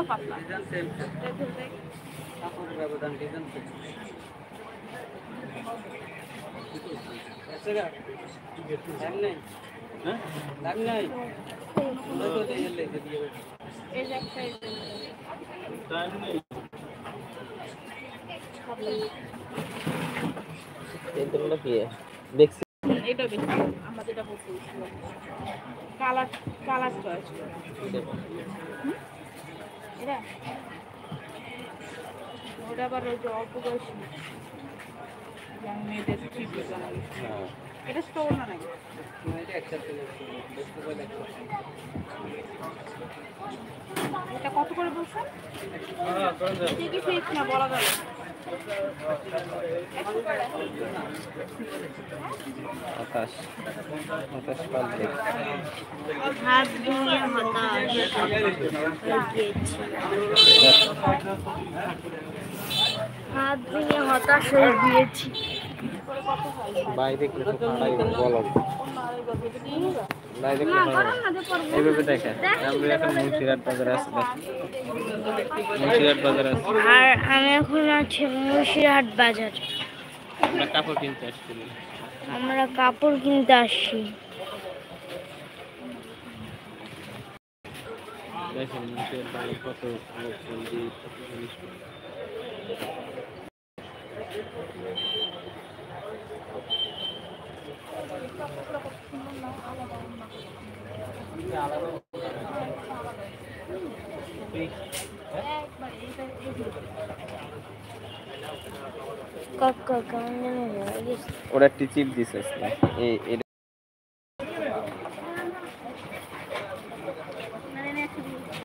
পাতলা এটা বেশি আমরা যেটা বলছি কালার কালার চয়েস এটা ওটা আবার ওই যে অল্প বয়সী মেয়েদের এটা স্টোর না নাকি এটা কত করে বলছেন কি ফিক্স না বলা গেল হাত দিয়ে হতাশ হয়ে গিয়েছি। বাইরে এইভাবে দেখে আমরা এখন মুন্সিরহাট বাজারে আছি। মুন্সিরহাট বাজারে আছি আর আমি এখন আছি মুন্সিরহাট বাজার। আমরা কাপড় কিনতে আসছি। আমরা কাপড় কিনতে আসছি। দেখেন মুন্সিরহাট বাজারে কত লোকজন দিয়ে কত জিনিস কাকা কেমন ওরা একটি চিপ দিছে।